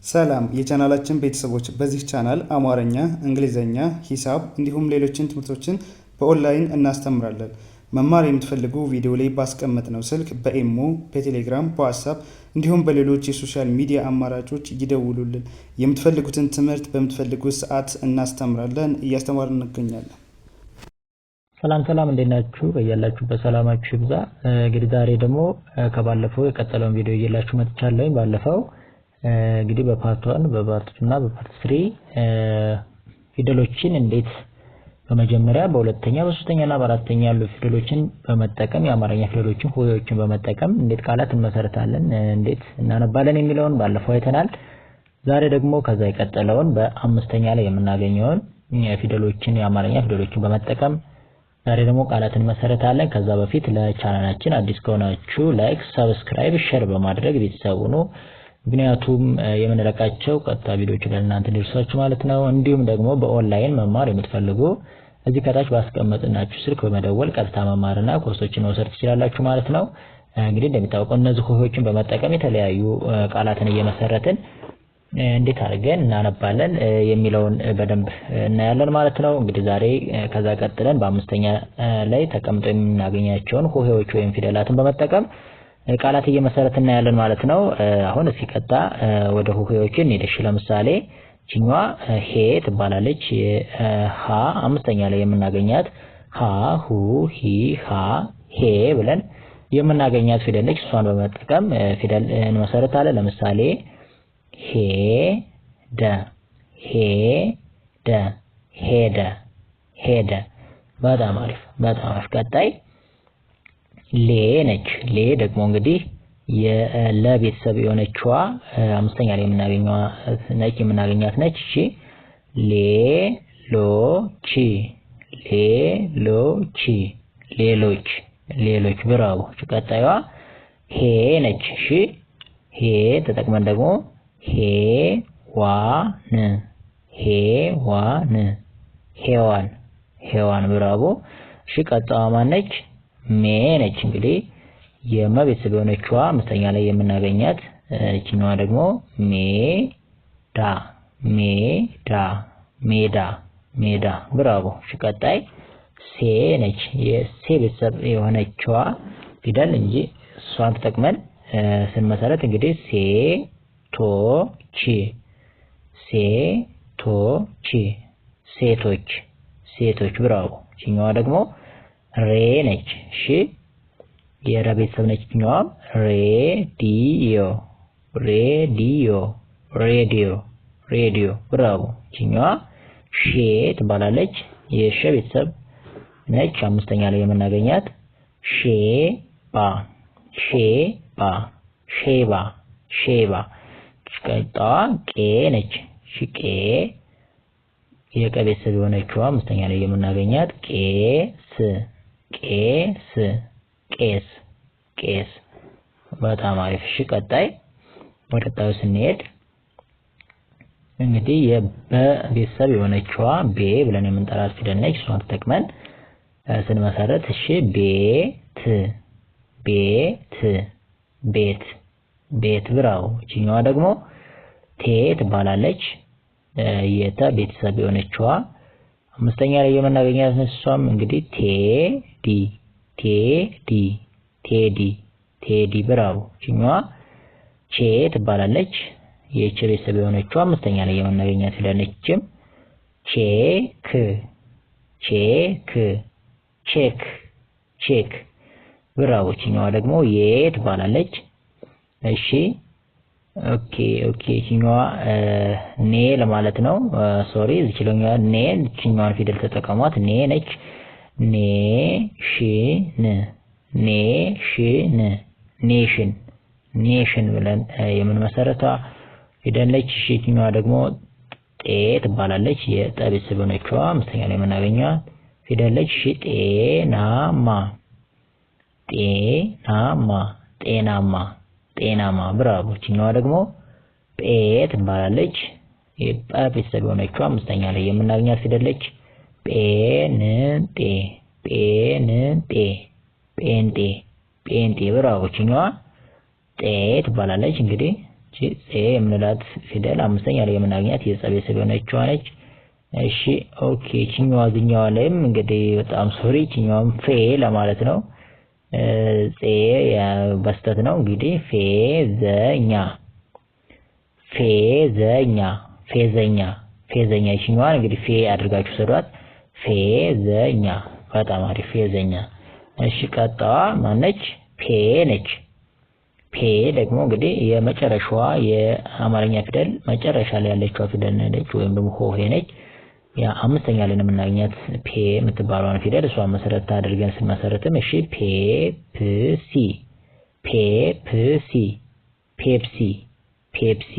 ሰላም የቻናላችን ቤተሰቦች፣ በዚህ ቻናል አማርኛ፣ እንግሊዘኛ፣ ሂሳብ እንዲሁም ሌሎችን ትምህርቶችን በኦንላይን እናስተምራለን። መማር የምትፈልጉ ቪዲዮ ላይ ባስቀመጥነው ስልክ በኢሞ፣ በቴሌግራም፣ በዋትስአፕ እንዲሁም በሌሎች የሶሻል ሚዲያ አማራጮች ይደውሉልን። የምትፈልጉትን ትምህርት በምትፈልጉት ሰዓት እናስተምራለን፣ እያስተማርን እንገኛለን። ሰላም እንዴት ናችሁ? ያላችሁበት ሰላማችሁ ይብዛ። እንግዲህ ዛሬ ደግሞ ከባለፈው የቀጠለውን ቪዲዮ እየላችሁ መጥቻለሁ። ባለፈው እንግዲህ በፓርት 1 በፓርት 2 እና በፓርት 3 ፊደሎችን እንዴት በመጀመሪያ በሁለተኛ በሶስተኛ እና በአራተኛ ያሉ ፊደሎችን በመጠቀም የአማርኛ ፊደሎችን ሆሄዎችን በመጠቀም እንዴት ቃላት እንመሰርታለን እንዴት እናነባለን የሚለውን ባለፈው አይተናል። ዛሬ ደግሞ ከዛ የቀጠለውን በአምስተኛ ላይ የምናገኘውን ፊደሎችን የአማርኛ ፊደሎችን በመጠቀም ዛሬ ደግሞ ቃላትን እንመሰርታለን። ከዛ በፊት ለቻናላችን አዲስ ከሆናችሁ ላይክ፣ ሰብስክራይብ፣ ሼር በማድረግ ቤተሰብ ሁኑ። ምክንያቱም የምንለቃቸው ቀጥታ ቪዲዮዎች ለእናንተ እንዲደርሳችሁ ማለት ነው። እንዲሁም ደግሞ በኦንላይን መማር የምትፈልጉ እዚህ ከታች ባስቀመጥናችሁ ስልክ በመደወል ቀጥታ መማርና ኮርሶችን መውሰድ ትችላላችሁ ማለት ነው። እንግዲህ እንደሚታወቀው እነዚህ ሆሄዎችን በመጠቀም የተለያዩ ቃላትን እየመሰረትን እንዴት አድርገን እናነባለን የሚለውን በደንብ እናያለን ማለት ነው። እንግዲህ ዛሬ ከዛ ቀጥለን በአምስተኛ ላይ ተቀምጠው የምናገኛቸውን ሆሄዎች ወይም ፊደላትን በመጠቀም ቃላት እየመሰረትን እናያለን ማለት ነው። አሁን እስኪ ቀጥታ ወደ ሆሄዎች እንሄድሽ። ለምሳሌ ቺኛዋ ሄ ትባላለች። ሃ አምስተኛ ላይ የምናገኛት ሃ፣ ሁ፣ ሂ፣ ሃ፣ ሄ ብለን የምናገኛት ፊደል ነች። እሷን በመጠቀም ፊደል እንመሰርታለን። ለምሳሌ ሄደ፣ ሄደ፣ ሄደ፣ ሄደ። በጣም አሪፍ። ቀጣይ ሌ ነች። ሌ ደግሞ እንግዲህ የለቤተሰብ የሆነችዋ አምስተኛ ላይ የምናገኛት ነች። እሺ ሌሎች፣ ሌሎች፣ ሌሎች። ብራቮ። ቀጣይዋ ሄ ነች። እሺ ሄ ተጠቅመን ደግሞ ሄዋን፣ ሄዋን፣ ሄዋን፣ ሄዋን። ብራቮ። እሺ ቀጣይዋ ማን ነች? ሜ ነች። እንግዲህ የመቤተሰብ የሆነችዋ አምስተኛ ላይ የምናገኛት እቺኛዋ ደግሞ ሜዳ፣ ሜዳ፣ ሜዳ፣ ሜዳ። ብራቮ። እሺ ቀጣይ ሴ ነች። የሴ ቤተሰብ የሆነችዋ ፊደል እንጂ እሷን ተጠቅመን ስንመሰረት እንግዲህ ሴቶች፣ ሴቶች፣ ሴቶች፣ ሴቶች። ብራቮ። እቺኛዋ ደግሞ ሬ ነች። እሺ የረ ቤተሰብ ነች። እኛዋም ሬዲዮ፣ ሬዲዮ፣ ሬዲዮ፣ ሬዲዮ። ብራቮ። እኛዋ ሼ ትባላለች። የሸ ቤተሰብ ነች። አምስተኛ ላይ የምናገኛት ሼባ፣ ሼባ፣ ሼባ፣ ሼባ። ቀጣዋ ቄ ነች። እሺ ቄ የቀ ቤተሰብ የሆነችው አምስተኛ ላይ የምናገኛት ቄስ፣ ቄስ፣ ቄስ፣ ቄስ። በጣም አሪፍ። እሺ ቀጣይ ወደ ቀጣዩ ስንሄድ እንግዲህ የበቤተሰብ የሆነችዋ ቤ ብለን የምንጠራት ፊደል ነች። እሷን ተጠቅመን ስንመሰረት እሺ ቤት፣ ቤት፣ ቤት፣ ቤት። ብራው። እቺኛዋ ደግሞ ቴ ትባላለች። የተ ቤተሰብ የሆነችዋ አምስተኛ ላይ የምናገኛት ነች። እሷም እንግዲህ ቴዲ፣ ቴዲ፣ ቴዲ፣ ቴዲ። ብራቮ። እቺኛዋ ቼ ትባላለች። የቼ ቤተሰብ የሆነችዋ አምስተኛ ላይ የምናገኛት ፊደል ነችም። ቼክ፣ ቼክ፣ ቼክ፣ ቼክ። ብራቮ። እቺኛዋ ደግሞ የ ትባላለች። እሺ ኦኬ። እቺኛዋ ኔ ለማለት ነው። ሶሪ እዚችኛዋ ኔ፣ እቺኛዋን ፊደል ተጠቀሟት። ኔ ነች። ኔሽን፣ ኔሽን፣ ኔሽን፣ ኔሽን ብለን የምንመሰረተው ፊደል ነች። እቺኛዋ ደግሞ ጤ ትባላለች። የጠ ቤተሰብ የሆነችዋ አምስተኛ ላይ የምናገኘው ፊደል ነች። እሺ ጤናማ፣ ጤናማ፣ ጤናማ፣ ጤናማ። ብራቮ። እቺኛዋ ደግሞ ጴ ትባላለች። የጰ ቤተሰብ የሆነችው አምስተኛ ላይ የምናገኛት ፊደል ነች። ጴንጤ፣ ጴንጤ፣ ጴንጤ፣ ጴንጤ። ብራቮ። እቺኛዋ ጤ ትባላለች። እንግዲህ ጼ የምንላት ፊደል አምስተኛ ላይ የምናገኛት የጸ ቤተሰብ የሆነችው ነች። እሺ ኦኬ ቺኛዋ ዝኛዋ ላይም እንግዲህ በጣም ሶሪ ቺኛዋም ፌ ለማለት ነው። ጼ በስተት ነው እንግዲህ ፌዘኛ ፌዘኛ ቺኛዋን እንግዲህ ፌ አድርጋችሁ ሰዷት ፌዘኛ በጣም አሪፍ ፌዘኛ። እሺ ቀጣዋ ማነች? ፔ ነች። ፔ ደግሞ እንግዲህ የመጨረሻዋ የአማርኛ ፊደል መጨረሻ ላይ ያለችው ፊደል ነች ወይም ደግሞ ሆሄ ነች። ያ አምስተኛ ላይ የምናገኛት ፔ የምትባለውን ፊደል እሷ መሰረት አድርገን ስንመሰርትም እሺ ፔፕሲ